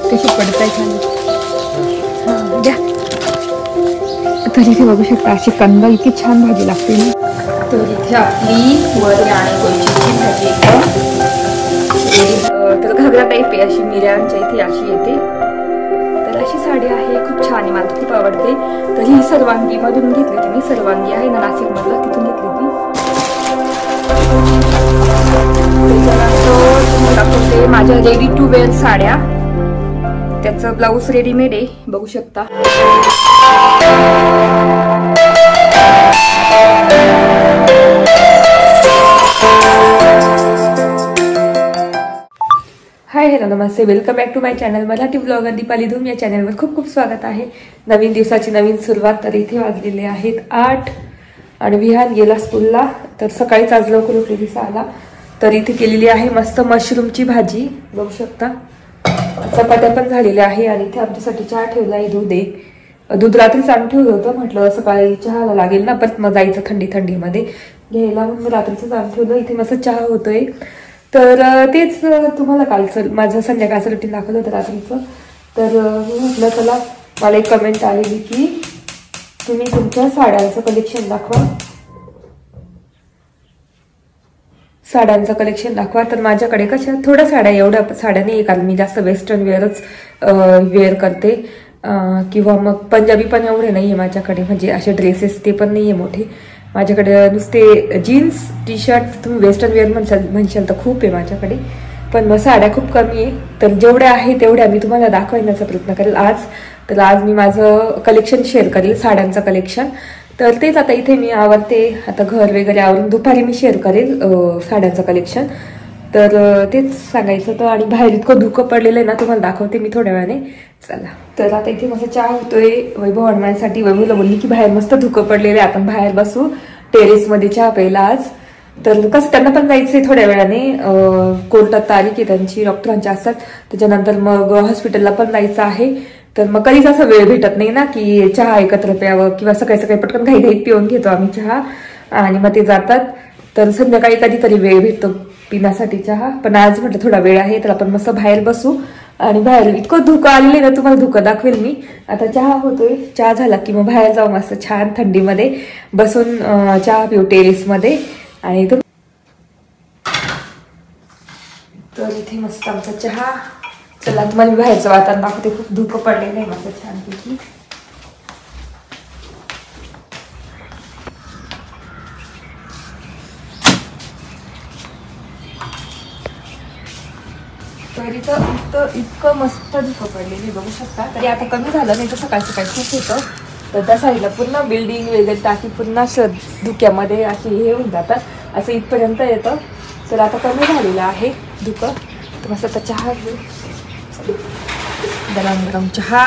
कशी पडताय खाली द्या. तर इथे बघू शकता अशी कंदा इतकी छान भाजी लागते ना. तर इथे आपली वरी आणि कोळशीची भाजी तर घागरा टाईप आहे अशी मिऱ्यांच्या इथे अशी येते. तर अशी साडी आहे खूप छान आहे मला खूप आवडते. तर ही सर्वांगी मधून घेतली होती मी. सर्वांगी आहे ना नाशिक मधलं तिथून घेतली होती. त्याच्यानंतर दाखवते माझ्या रेडी टू वेअर साड्या. त्याचं ब्लाऊज रेडीमेड आहे बघू शकता. हाय हॅलो नमस्ते, welcome back to my channel Marathi blogger Deepali Dhoom. या चॅनलवर खूप खूप स्वागत आहे. नवीन दिवसाची नवीन सुरुवात. तर इथे वाजलेले आहेत 8 आणि विहान गेला स्कूलला. तर सकाळीच आज लवकर उठले दिसा आला. तर इथे केलेली आहे मस्त मशरूमची भाजी बघू शकता. चपात्या पण झालेल्या आहे आणि इथे आमच्यासाठी चहा ठेवला आहे. दूध रात्रीच आणून ठेवलं होतं. म्हटलं सकाळी चहाला लागेल ना, परत मग जायचं थंडीमध्ये घ्यायला. मग रात्रीच आणून ठेवलं. इथे मस्त चहा होतोय. तर तेच तुम्हाला कालचं माझं संध्याकाळचं रुटीन दाखवलं होतं रात्रीचं. तर मी म्हटलं चला, मला एक कमेंट आलेली की तुम्ही तुमच्या साड्यांचं कलेक्शन दाखवा, साड्यांचं कलेक्शन दाखवा. तर माझ्याकडे कशा थोड्या साड्या, एवढ्या साड्या नाही, कारण मी जास्त वेस्टर्न वेअरच वेअर करते. किंवा मग पंजाबी पण एवढे नाही आहे माझ्याकडे, म्हणजे असे ड्रेसेस ते पण नाही आहे मोठे. माझ्याकडे नुसते जीन्स टी शर्ट. तुम्ही वेस्टर्न वेअर म्हणशाल तर खूप आहे माझ्याकडे, पण मग साड्या खूप कमी आहे. तर जेवढ्या आहे तेवढ्या मी तुम्हाला दाखवण्याचा प्रयत्न करेल आज. तर आज मी माझं कलेक्शन शेअर करेल, साड्यांचं कलेक्शन. तर तेच आता इथे मी आवरते, आता घर वगैरे आवरून दुपारी मी शेअर करेल साड्यांचं कलेक्शन. तर तेच सांगायचं होतं. आणि बाहेर इतकं धुकं पडलेलं आहे ना, तुम्हाला दाखवते मी थोड्या वेळाने. चला, तर आता इथे मस्त चहा होतोय वैभव आणण्यासाठी. वैभवला बोलली की बाहेर मस्त धुकं पडलेलं आहे, आपण बाहेर बसू टेरेसमध्ये चहा प्यायला आज. तर कसं त्यांना पण जायचंय थोड्या वेळाने. कोर्टात तारीख आहे त्यांची, डॉक्टरांच्या असतात. त्याच्यानंतर मग हॉस्पिटलला पण जायचं आहे. तर मग कधीच असं वेळ भेटत नाही ना की चहा एकत्र प्यावं, किंवा सकाळी सकाळी पटकन घाईघाईत पिऊन घेतो आम्ही चहा आणि मग ते जातात. तर संध्याकाळी कधीतरी वेळ भेटतो पिण्यासाठी चहा. पण आज म्हटलं थोडा वेळ आहे तर आपण मस्त बाहेर बसू. आणि बाहेर इतकं धुकं आलेलं ना, तुम्हाला धुकं दाखवेल मी. आता चहा होतोय, चहा झाला की मग बाहेर जाऊ मस्त छान थंडीमध्ये बसून चहा पिऊ टेरेसमध्ये. आणि तर इथे मस्त आमचा चहा. चला तुम्हाला मी बाहेरचं वातावरण दाखवते. खूप धुकं पडलेलं आहे मस्त छानपैकी. तर इतकं मस्त धुकं पडलेलं बघू शकता. तरी आता कमी झालं, नाही तर सकाळ सकाळी खूप होतं. तर त्या साईडला पूर्ण बिल्डिंग वगैरे टाकी पूर्ण धुक्यामध्ये असे हे होऊन जातात, असं इथपर्यंत येतं. तर आता कमी झालेलं आहे धुकं. तर मस्त आता चहा घेऊ, गरम गरम चहा.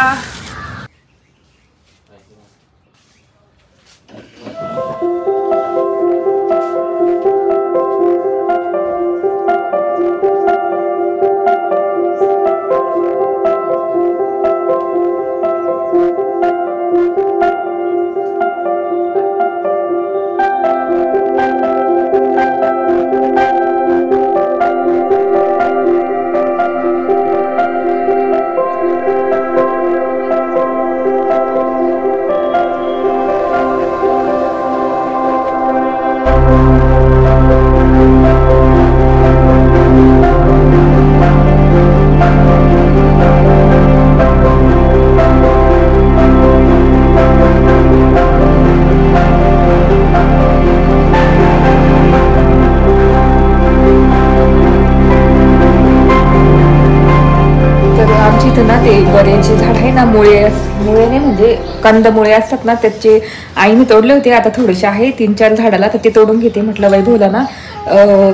बरेचे झाड आहे ना, मुळे नाही म्हणजे कंदमुळे असतात ना, त्याचे आईने तोडले होते. आता थोडेसे आहे 3-4 झाडाला, तर ते तोडून घेते. म्हटलं वैभवला ना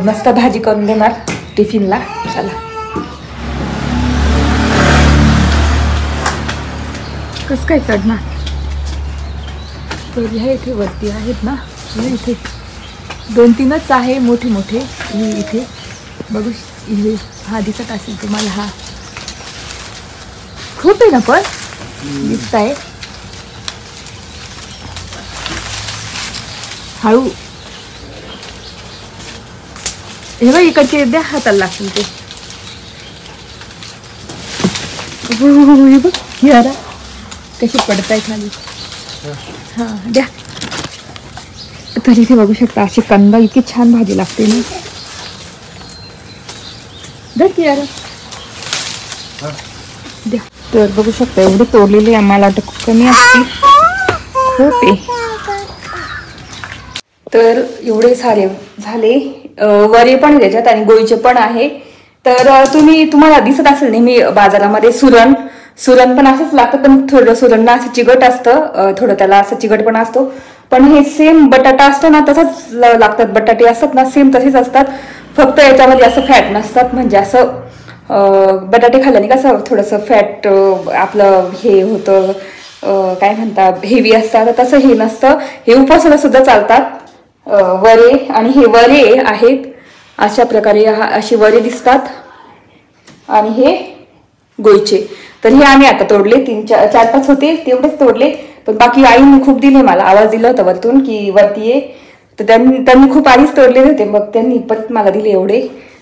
मस्त भाजी करून देणार टिफिनला. चला, कसं काय चढणार. तर ह्या इथे वरती आहेत ना, इथे 2-3च आहे मोठे मोठे. इथे बघू, हा दिसत असेल तुम्हाला. हा खूप आहे ना, पण दिसत आहे हळू. हे बघ इकडचे द्या, हाताला लागतील ते. बघ यारा कशी पडताय खाली. हा द्या. तर इथे बघू शकता अशी कंदा इतकी छान भाजी लागते ना. द्या की यारा द्या. तर बघू शकता एवढे तोडलेले आम्हाला वाटतं खूप कमी असतील. होते तर एवढे सारे झाले. वरे पण त्याच्यात आणि गोळीचे पण आहे. तर तुम्हाला दिसत असेल नेहमी बाजारामध्ये सुरण पण असंच लागतं, पण थोडं सुरण असं चिकट असतं, थोडं त्याला असं चिकट पण असतो. पण हे सेम बटाटा असतो ना तसंच लागतात. बटाटे असतात ना सेम तसेच असतात, फक्त याच्यामध्ये असं फॅट नसतात. म्हणजे असं बटाटे खाल्ल्याने कसं थोडंसं फॅट आपलं हे होतं, काय म्हणतात हेवी असतात, तसं हे नसतं. हे उपवासाला सुद्धा चालतात वरे. आणि हे वरे आहेत अशा प्रकारे, असे वरे दिसतात. आणि हे गोळीचे. तर हे आम्ही आता तोडले, 4-5 होते तेवढेच तोडले. पण बाकी आईने खूप दिले, मला आवाज दिला होता वरतून की वरती ये. तर त्यांनी खूप आधीच तोडलेले होते, मग त्यांनी परत मला दिले एवढे.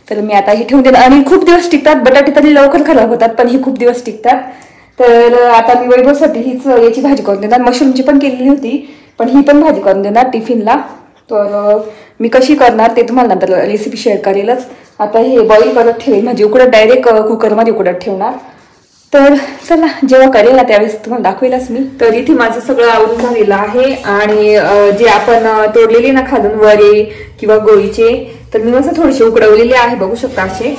तर मी आता हे ठेवून देणार. आणि खूप दिवस टिकतात. बटाटे तरी लवकर खराब होतात, पण हे खूप दिवस टिकतात. तर आता मी वैभवसाठी हीच याची भाजी करून देणार. मशरूमची पण केलेली होती, पण ही पण भाजी करून देणार टिफिनला. तर मी कशी करणार ते तुम्हाला नंतर रेसिपी शेअर करेलच. आता हे बॉईल करत ठेवेल, म्हणजे उकडत डायरेक्ट कुकरमध्ये उकडत ठेवणार. तर चला जेव्हा करेल ना त्यावेळेस तुम्हाला दाखवेलच मी. तर इथे माझं सगळं आवरून झालेलं आहे. आणि जे आपण तोडलेले ना खालून वरे किंवा गोळीचे, तर मी मस्त थोडेसे उकडवलेले आहे. बघू शकता असे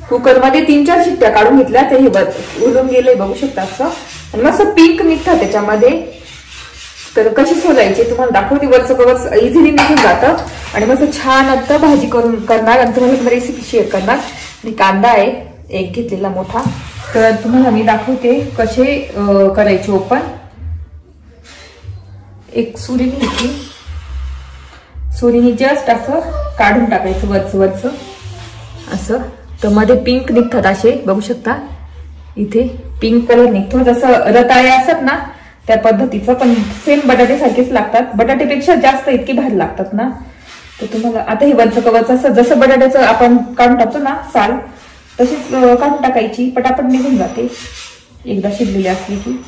कुकरमध्ये 3-4 शिट्ट्या काढून घेतल्या, तर हे उडून गेले बघू शकता असं. आणि मस्त पिंक निघतात त्याच्यामध्ये. तर कशी सोलायची तुम्हाला दाखवते. वरचं कवर इझिली निघून जातं आणि मस्त छान आता भाजी करणार आणि तुम्हाला रेसिपी शेअर करणार. आणि कांदा आहे एक घेतलेला मोठा. तर तुम्हाला मी दाखवते कसे करायचे ओपन. एक सुरी घ्यायची, सुरीने जस्ट असं काढून टाकायचं वरचं असं. तर मध्ये पिंक निघतात असे बघू शकता. इथे पिंक कलर निघतो, जसं रताळे असतात ना त्या पद्धतीचं, पण सेम बटाटे सारखेच लागतात. बटाटेपेक्षा जास्त इतकी भारी लागतात ना. तर तुम्हाला आता हे वरचं कवच असं जसं बटाट्याचं आपण काढून टाकतो ना साल, तशीच काढून टाकायची, पटापट निघून जाते एकदा शिजलेली असली की.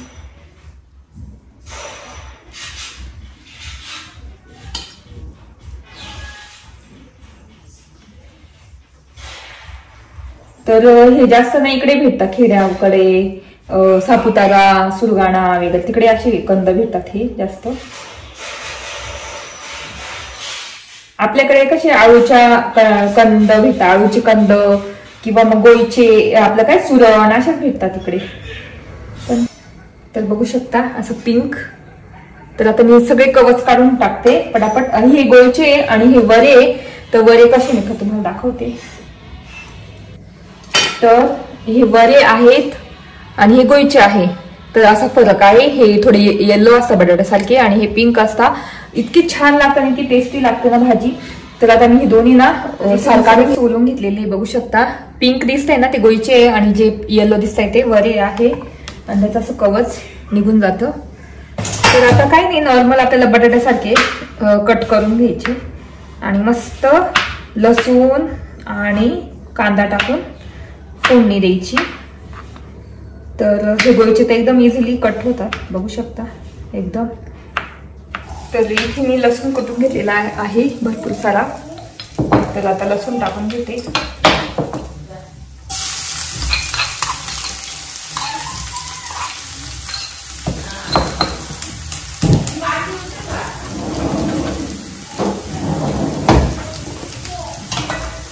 तर हे जास्त नाही इकडे भेटतात, खेड्याकडे सापुतारा, सुरगाणा वगैरे तिकडे असे कंद भेटतात हे जास्त. आपल्याकडे कसे आळूच्या कंद भेटतात, आळूचे कंद किंवा मग गोळीचे आपलं काय सुरण अशाच भेटतात इकडे. पण तर बघू शकता असं पिंक. तर आता मी सगळे कवच काढून टाकते पटापट. आणि हे गोळीचे आणि हे वरे, तर वरे कसे निघतात तुम्हाला दाखवते. तर हे वरे आहेत आणि हे गोळीचे आहे, तर असा फरक आहे. हे थोडे येल्लो असतात बटाट्यासारखे आणि हे पिंक असतात. इतकी छान लागतं आणि इतकी टेस्टी लागते ना भाजी. तर आता मी ही दोन्ही ना सारखं सोलून घेतलेली बघू शकता. पिंक दिसतंय ना ते गोळीचे आणि जे येल्लो दिसतंय ते वरे आहे. आणि त्याचं असं कवच निघून जातं. तर आता काही नाही, नॉर्मल आपल्याला बटाट्यासारखे कट करून घ्यायचे आणि मस्त लसूण आणि कांदा टाकून फोडणी द्यायची. तर हे गोळीचे तर एकदम इझिली कट होतात बघू शकता एकदम. तर इथे मी लसूण कुटून घेतलेला आहे भरपूर सारा. तर आता लसूण टाकून घेते.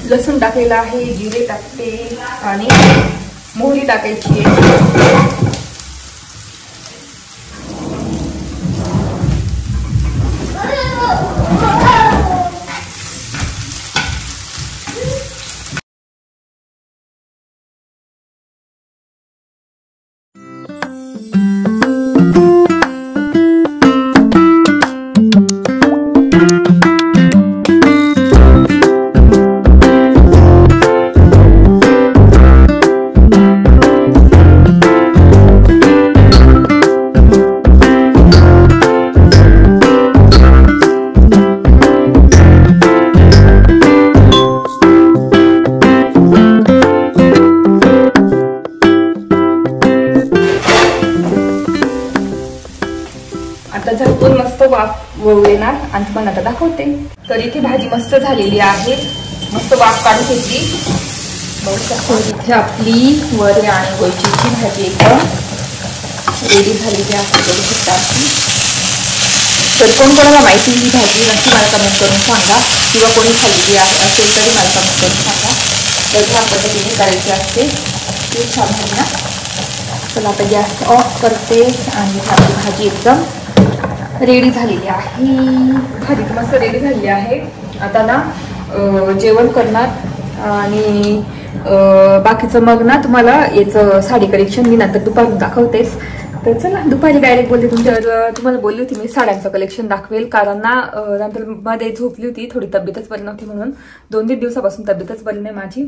लसूण टाकलेला आहे, जिरे टाकते आणि मोहरी टाकायची आहे. वाफ वळू येणार आणि तुम्हाला आता दाखवते. तर इथे भाजी मस्त झालेली आहे, मस्त वाफ काढून घेतली. बघू शकतो इथे आपली वरी आणि गोळचीची भाजी एकदम रेडी झालेली आहे. बघू शकता. तर कोण कोणाला माहिती ही भाजी नक्की मला कमेंट करून सांगा, किंवा कोणी खाल्लेली असेल तरी मला कमेंट करून सांगा. तर ह्या पद्धतीने करायची असते. ते छान आहे ना. चला आता गॅस ऑफ करते आणि आपली भाजी एकदम रेडी झालेली आहे. भाजी मस्त रेडी झालेली आहे. आता ना जेवण करणार आणि बाकीचं मग ना तुम्हाला याचं साडी कलेक्शन मी नंतर दुपारून दाखवतेच. तर चला दुपारी डायरेक्ट बोलले तुम्हाला बोलली होती मी साड्यांचं कलेक्शन दाखवेल, कारण ना नंतर मध्ये झोपली होती, थोडी तब्येतच बरी नव्हती म्हणून 2-3 दिवसापासून तब्येतच बरी नाही माझी.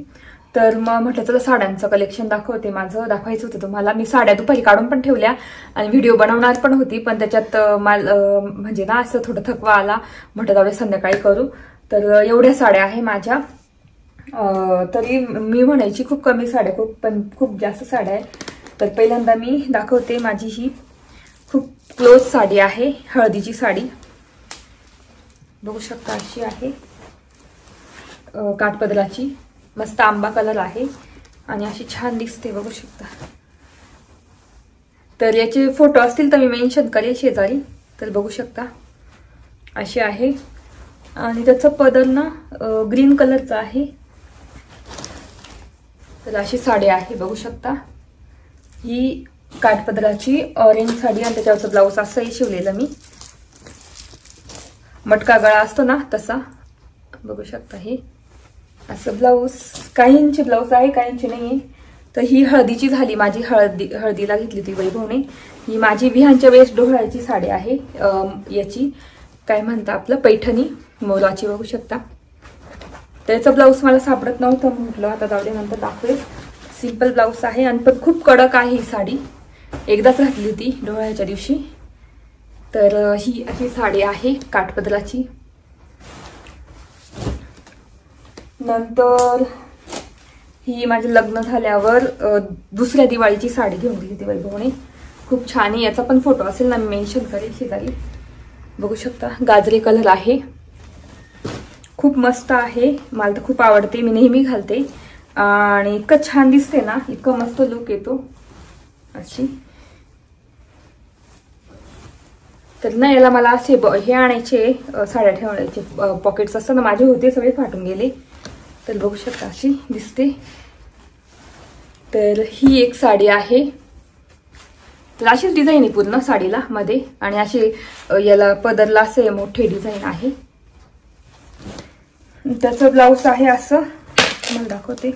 तर मग म्हटलं चला साड्यांचं कलेक्शन दाखवते. माझं दाखवायचं होतं तुम्हाला. मी साड्या दुपारी काढून पण ठेवल्या आणि व्हिडिओ बनवणार पण होती, पण त्याच्यात म्हणजे ना असं थोडं थकवा आला, म्हटलं जाऊ संध्याकाळी करू. तर एवढ्या साड्या आहे माझ्या. तरी मी म्हणायची खूप कमी साड्या, पण खूप जास्त साड्या आहे. तर पहिल्यांदा मी दाखवते माझी ही खूप क्लोज साडी आहे, हळदीची साडी. बघू शकता अशी आहे, काठपदराची, मस्त आंबा कलर आहे आणि अशी छान दिसते. बघू शकता. तर याचे फोटो असतील तर मी मेन्शन करेल शेजारी. तर बघू शकता अशी आहे आणि त्याचं पदर ना ग्रीन कलरचं आहे. तर अशी साडी आहे. बघू शकता. ही काठपदराची ऑरेंज साडी आणि त्याच्यावरचं ब्लाऊज असंही शिवलेलं मी, मटका गळा असतो ना तसा. बघू शकता. हे असं ब्लाऊज, काहींचे ब्लाऊज आहे काहींचे नाही. तर ही हळदीची झाली माझी. हळदीला घेतली ती वैभवने. ही माझी विहांच्या वेळेस डोहाळ्याची साडी आहे. याची काय म्हणता आपलं पैठणी मोलाची. बघू शकता. त्याचं ब्लाऊज मला सापडत नव्हतं, म्हटलं आता जाऊ दे नंतर दाखवेल. सिंपल ब्लाऊज आहे आणि पण खूप कडक आहे ही साडी. एकदाच घातली होती डोहाळ्याच्या दिवशी. तर ही अशी साडी आहे काठपदराची. नंतर ही माझे लग्न झाल्यावर दुसऱ्या दिवाळीची साडी घेऊन दिली ती वैभवने. खूप छान आहे. याचा पण फोटो असेल ना मी मेन्शन करेल शेजारी. बघू शकता. गाजरी कलर आहे, खूप मस्त आहे. मला तर खूप आवडते, मी नेहमी घालते आणि इतकं छान दिसते ना, इतकं मस्त लुक येतो अशी. तर ना याला मला असे हे आणायचे, साड्या ठेवण्याचे पॉकेट्स असतात ना, माझे होते सगळे फाटून गेले. तर बघू शकता अशी दिसते. तर ही एक साडी आहे. तर अशीच डिझाईन आहे पूर्ण साडीला मध्ये आणि असे याला पदरला असे मोठे डिझाईन आहे. त्याचं ब्लाऊज आहे असं, मला दाखवते.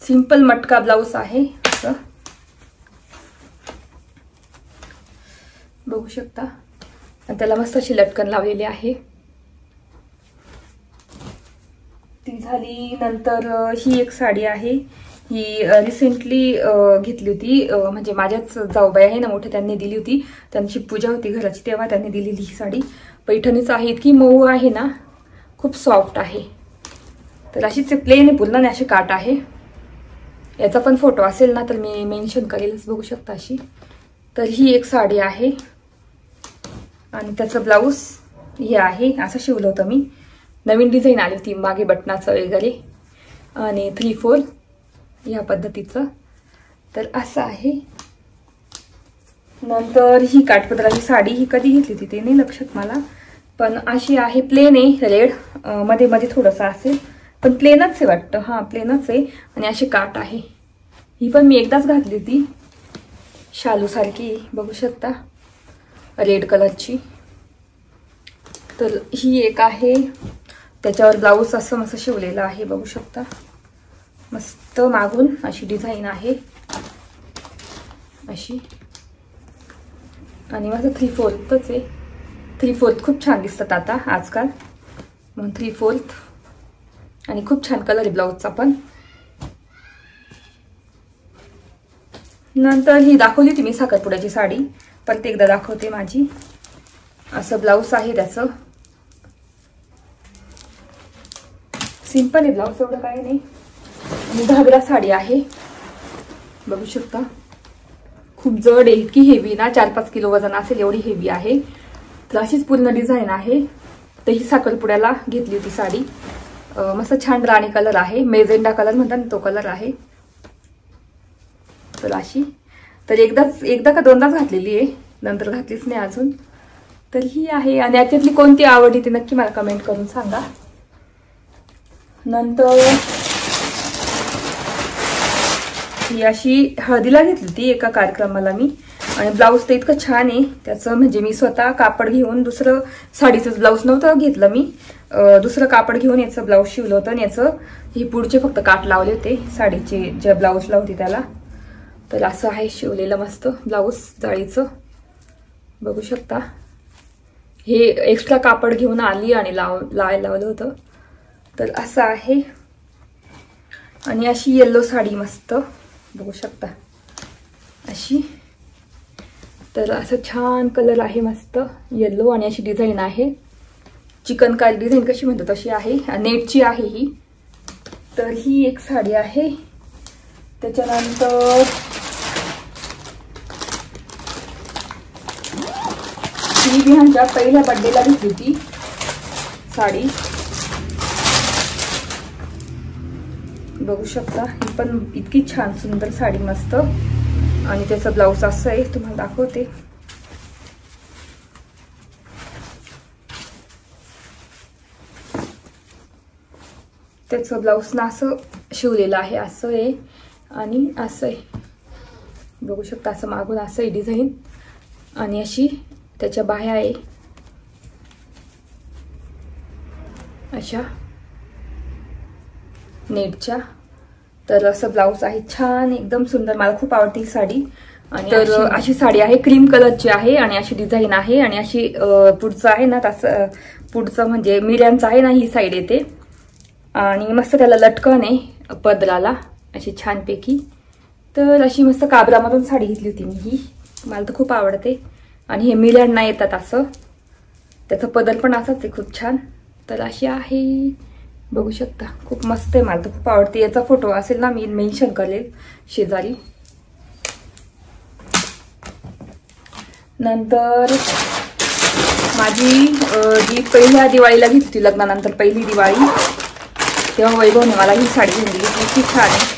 सिंपल मटका ब्लाऊज आहे असं. बघू शकता. आणि त्याला मस्त अशी लटकन लावलेली आहे. ती झाली. नंतर ही एक साडी आहे. ही रिसेंटली घेतली होती, म्हणजे माझ्याच जाऊबाई आहे ना मोठे, त्यांनी दिली होती. त्यांची पूजा होती घराची तेव्हा त्यांनी दिलेली ही साडी. पैठणीच आहे. इतकी मऊ आहे ना, खूप सॉफ्ट आहे. तर अशीच प्लेन आहे पूर्ण आणि अशी काट आहे. याचा पण फोटो असेल ना तर मी मेन्शन करेलच. बघू शकता अशी. तर ही एक साडी आहे आणि त्याचं ब्लाऊज हे आहे. असं शिवलं होतं मी. नवीन डिझाईन आली होती मागे बटनाचं वगैरे आणि 3/4 या पद्धतीचं. तर असं आहे. नंतर ही काठपदराची साडी, ही कधी घेतली होती ते नाही लक्षात मला, पण अशी आहे. प्लेन आहे, रेड मध्ये मध्ये थोडंसं असेल, पण प्लेनच आहे वाटतं. हां प्लेनच आहे आणि अशी काट आहे. ही पण मी एकदाच घातली होती, शालू सारखी. बघू शकता रेड कलरची. तर ही एक आहे. त्याच्यावर ब्लाऊज असं मस्त शिवलेलं आहे. बघू शकता. मस्त मागून अशी डिझाईन आहे अशी. आणि माझं 3/4च आहे. 3/4 खूप छान दिसतात आता आजकाल, म्हणून 3/4. आणि खूप छान कलर आहे ब्लाऊजचा पण. नंतर ही दाखवली होती मी साखरपुड्याची साडी, परत एकदा दाखवते माझी. असं ब्लाऊज आहे त्याचं. सिंपल आहे ब्लाऊज, एवढं काही नाही. आणि घागरा साडी आहे. बघू शकता. खूप जड आहे, इतकी हेवी ना, 4-5 किलो वजन असेल एवढी हेवी आहे. तर अशीच पूर्ण डिझाईन आहे. तर ही साखरपुड्याला घेतली होती साडी. मस्त छान राणी कलर आहे, मेजेंडा कलर म्हणतात तो कलर आहे. तर अशी, तर एकदा का दोनदाच घातलेली आहे, नंतर घातलीच नाही अजून. तर ही आहे. आणि याच्यातली कोणती आवडली ते नक्की मला कमेंट करून सांगा. नंतर ही अशी हळदीला घेतली ती एका कार्यक्रमाला मी. आणि ब्लाऊज तर इतकं छान आहे त्याचं, म्हणजे मी स्वतः कापड घेऊन, दुसरं साडीचं ब्लाऊज नव्हतं घेतलं मी, दुसरं कापड घेऊन याचं ब्लाऊज शिवलं होतं. आणि याचं हे पुढचे फक्त काट लावले होते साडीचे, जे ब्लाऊजला होती त्याला. तर असं आहे शिवलेलं मस्त ब्लाऊज जाळीचं, बघू शकता. हे एक्स्ट्रा कापड घेऊन आली आणि लावलं होतं. तर असं आहे. आणि अशी येल्लो साडी मस्त बघू शकता अशी. तर असं छान कलर आहे मस्त येल्लो. आणि अशी डिझाईन आहे, चिकनकारी डिझाईन कशी म्हणतो तशी आहे, नेटची आहे ही. तर ही एक साडी आहे. त्याच्यानंतर ही विहानच्या पहिल्या बर्थडेला घेतली ती साडी, बघू शकता. ही पण इतकी छान सुंदर साडी मस्त. आणि त्याचं ब्लाऊज असं आहे, तुम्हाला दाखवते. त्याचं ब्लाऊज ना असं शिवलेलं आहे, असं आहे आणि असं आहे, बघू शकता. असं मागून असं आहे डिझाईन. आणि अशी त्याच्या बाह्या आहे अशा नेटच्या. तर असं ब्लाऊज आहे छान एकदम सुंदर, मला खूप आवडती साडी. आणि तर अशी साडी आहे, क्रीम कलरची आहे आणि अशी डिझाईन आहे. आणि अशी पुढचं आहे ना, तसं पुढचं म्हणजे मिऱ्यांचं आहे ना, ही साईड येते. आणि मस्त त्याला लटकन आहे पदराला अशी छानपैकी. तर अशी मस्त काबरामधून साडी घेतली होती मी ही, मला तर खूप आवडते. आणि हे मिऱ्यांना येतात असं, त्याचं पदर पण असंच आहे खूप छान. तर अशी आहे, बघू शकता. खूप मस्त आहे, मला तर खूप आवडते. याचा फोटो असेल ना मी मेन्शन करेल शेजारी. नंतर माझी जी पहिल्या दिवाळीला घेतली होती, लग्नानंतर पहिली दिवाळी, तेव्हा वैभवने मला ही साडी घेऊन दिली. ती छान आहे.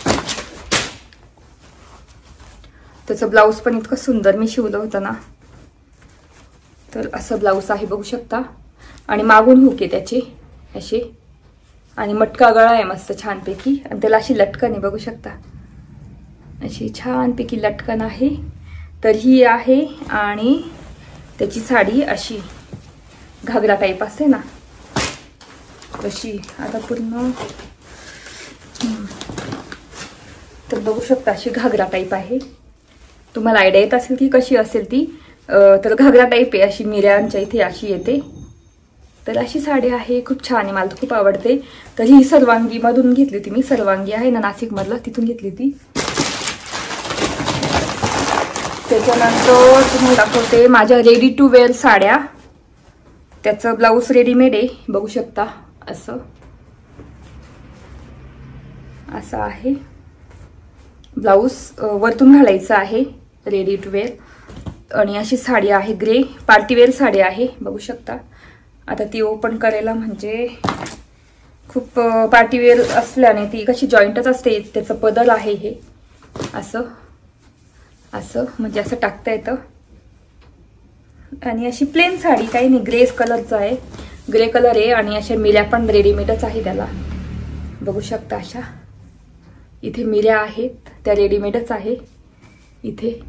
त्याचं ब्लाऊज पण इतकं सुंदर मी शिवलं होतं ना. तर असं ब्लाऊज आहे, बघू शकता. आणि मागून हुक आहे त्याचे असे. आणि मटका गळा आहे मस्त छानपैकी. आणि त्याला अशी लटकन आहे, बघू शकता. अशी छानपैकी लटकन आहे. तर ही आहे. आणि त्याची साडी अशी घागरा टाईप असते ना तशी. आता पूर्ण तर बघू शकता अशी घागरा टाईप आहे. तुम्हाला आयडिया येत असेल की कशी असेल ती. तर घागरा टाईप आहे अशी, मिऱ्यांच्या इथे अशी येते. तर अशी साडी आहे, खूप छान आहे, मला खूप आवडते. तर ही सर्वांगी मधून घेतली होती मी. सर्वांगी आहे ना नाशिक मधला, तिथून घेतली होती. त्याच्यानंतर तुम्हाला दाखवते माझ्या रेडी टू वेअर साड्या. त्याचं ब्लाऊज रेडीमेड आहे, बघू शकता. असं असं आहे ब्लाऊज, वरतून घालायचं आहे, रेडी टू वेअर. आणि अशी साडी आहे, ग्रे पार्टीवेअर साडी आहे, बघू शकता. आता ती ओपन करायला म्हणजे खूप पार्टीवेअर असल्याने ती कशी जॉईंटच असते. त्याचं पदर आहे हे असं असं, म्हणजे असं टाकता येतं. आणि अशी प्लेन साडी, काही नाही, ग्रे कलरचं आहे, ग्रे कलर आहे. आणि अशा मिऱ्या पण रेडीमेडच आहे त्याला, बघू शकता. अशा इथे मिऱ्या आहेत, त्या रेडीमेडच आहे इथे.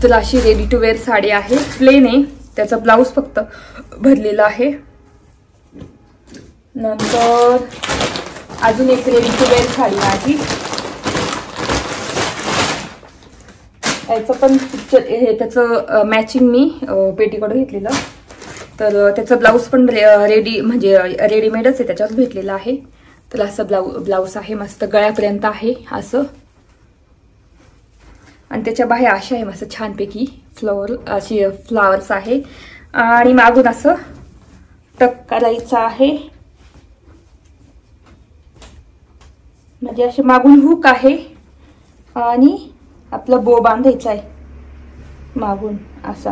तर अशी रेडी टू वेअर साडी आहे, प्लेन आहे. त्याचा ब्लाऊज फक्त भरलेला आहे. नंतर अजून एक रेडी टू वेअर साडी माझी. याचं पण पिक्चर हे, त्याचं मॅचिंग मी पेटीकोट घेतलेलं. तर त्याचं ब्लाऊज पण म्हणजे रेडीमेडच आहे, त्याच्यात भेटलेलं आहे. तर असं ब्लाऊज आहे, मस्त गळ्यापर्यंत आहे असं. आणि त्याच्या बाहेर अशा आहे मस्त छानपैकी अशी फ्लावर्स आहे. आणि मागून असं टक करायचं आहे, म्हणजे असे मागून हुक आहे. आणि आपला बो बांधायचा आहे मागून असा,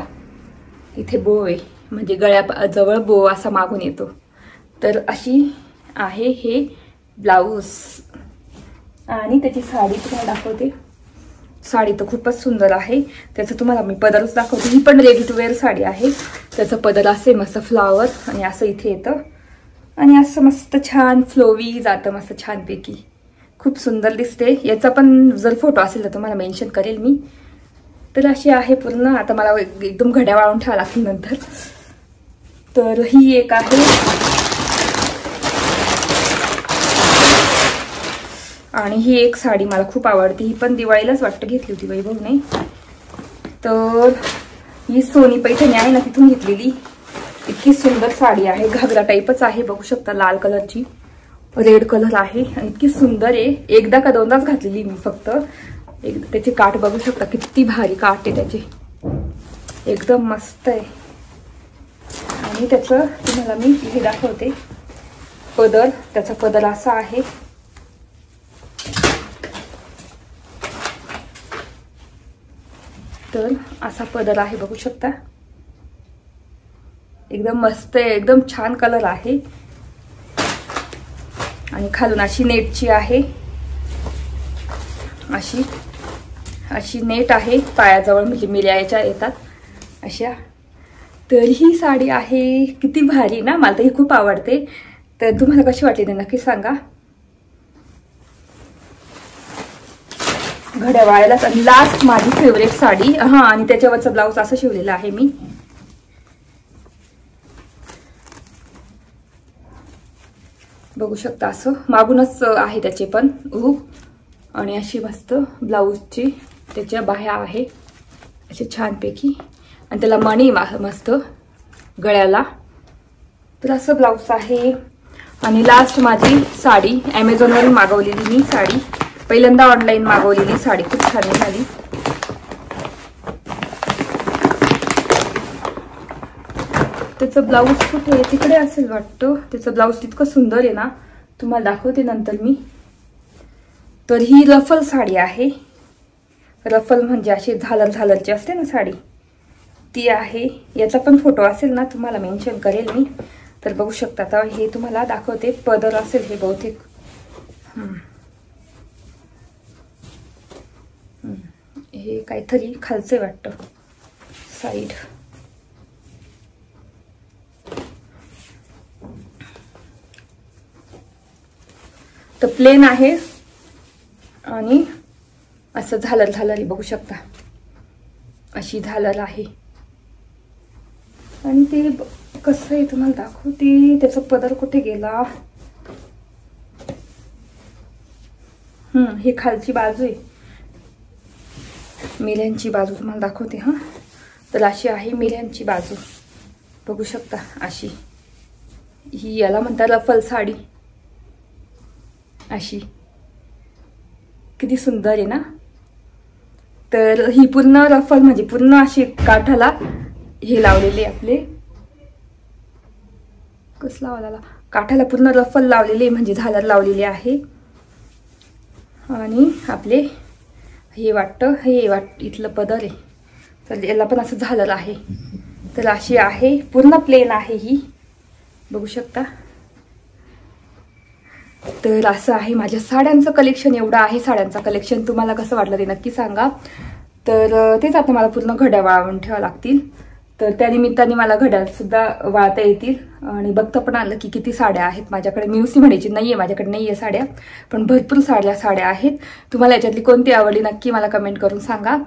इथे बो आहे म्हणजे गळ्याजवळ बो असा मागून येतो. तर अशी आहे हे ब्लाऊज. आणि त्याची साडी तुम्हाला दाखवते. साडी तर खूपच सुंदर आहे. त्याचं तुम्हाला मी पदरच दाखवते. ही पण रेडी टू वेअर साडी आहे. त्याचं पदर असे मस्त फ्लावर आणि असं इथे येतं आणि असं मस्त छान फ्लोवी जातं मस्त छानपैकी. खूप सुंदर दिसते. याचा पण जर फोटो असेल तर तुम्हाला मेन्शन करेल मी. तर अशी आहे पूर्ण. आता मला एकदम घड्या वाळून ठेवा लागतील नंतर. तर ही एक आहे. आणि ही एक साडी मला खूप आवडते. ही पण दिवाळीलाच वाटतं घेतली होती वैभवने. तर ही सोनी पैठणी आहे ना, तिथून घेतलेली. इतकी सुंदर साडी आहे. घागरा टाईपच आहे, बघू शकता. लाल कलरची, रेड कलर आहे आणि इतकी सुंदर आहे. एकदा का दोनदाच घातलेली मी फक्त. त्याचे काठ बघू शकता, किती भारी काठ आहे त्याचे, एकदम मस्त आहे. आणि त्याचं तुम्हाला मी हे दाखवते पदर. त्याचा पदर असा आहे. तर असा पदर आहे, बघू शकता. एकदम मस्त आहे, एकदम छान कलर आहे. आणि खालून अशी नेटची आहे. अशी नेट आहे पायाजवळ, म्हणजे मिऱ्याच्या येतात अशा. तर ही साडी आहे. किती भारी ना, मला तर ही खूप आवडते. तर तुम्हाला कशी वाटली ते नक्की सांगा. घड्या वाळायलाच. आणि लास्ट माझी फेवरेट साडी. आणि त्याच्यावरचा ब्लाऊज असं शिवलेला आहे मी. बघू शकता, असं मागूनच आहे त्याचे पण आणि अशी मस्त ब्लाऊजची त्याच्या बाह्या आहे अशी छानपैकी. आणि त्याला मणी मस्त गळ्याला. तर असं ब्लाऊज आहे. आणि लास्ट माझी साडी ॲमेझॉनवरून मागवलेली मी साडी. पहिल्यांदा ऑनलाईन मागवलेली साडी, खूप छान झाली. त्याचं ब्लाऊज कुठे आहे, तिकडे असेल वाटतं. त्याचं ब्लाऊज तितकं सुंदर आहे ना, तुम्हाला दाखवते नंतर मी. तर ही रफल साडी आहे. रफल म्हणजे अशी झालरची असते ना साडी, ती आहे. याचा पण फोटो असेल ना, तुम्हाला मेन्शन करेल मी. तर बघू शकता. आता हे तुम्हाला दाखवते. पदर असेल हे बहुतेक. हे काहीतरी खालचे वाटतं साईड. तर प्लेन आहे आणि असं झालर बघू शकता. अशी झालर आहे. आणि ते कसं आहे तुम्हाला दाखवते. त्याचा पदर कुठे गेला. ही खालची बाजू आहे, मिऱ्यांची बाजू तुम्हाला दाखवते. तर अशी आहे मिऱ्यांची बाजू, बघू शकता. अशी ही याला म्हणतात रफल साडी. अशी किती सुंदर आहे ना. तर ही पूर्ण रफल म्हणजे पूर्ण अशी काठाला हे लावलेले आपले, कसं लावायला, काठाला पूर्ण रफल लावलेले म्हणजे झालर लावलेले आहे. आणि आपले हे वाटतं इथलं पदर आहे. तर याला पण असं झालर आहे. तर अशी आहे, पूर्ण प्लेन आहे ही, बघू शकता. तर असं आहे माझ्या साड्यांचं कलेक्शन. एवढं आहे साड्यांचं कलेक्शन. तुम्हाला कसं वाटलं ते नक्की सांगा. तर तेच आता मला पूर्ण घड्या वाळवून ठेवावं लागतील. तर त्या निमित्ताने मला घड्याळ सुद्धा वाळता येतील. आणि बघता पण आलं की किती साड्या आहेत माझ्याकडे. मी नुसती म्हणायची नाहीये माझ्याकडे नाहीये साड्या, पण भरपूर साड्या आहेत. तुम्हाला याच्यातली कोणती आवडली नक्की मला कमेंट करून सांगा.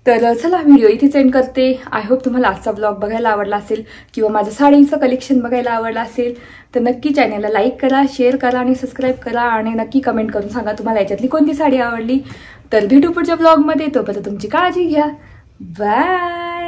तर चला, व्हिडिओ इथेच एंड करते. आय होप तुम्हाला आजचा ब्लॉग बघायला आवडला असेल किंवा माझं साडीचं कलेक्शन बघायला आवडलं असेल. तर नक्की चॅनलला लाईक करा, शेअर करा आणि सबस्क्राईब करा. आणि नक्की कमेंट करून सांगा तुम्हाला याच्यातली कोणती साडी आवडली. तर भेटू पुढच्या ब्लॉगमध्ये. तोपर्यंत तुमची काळजी घ्या. बाय.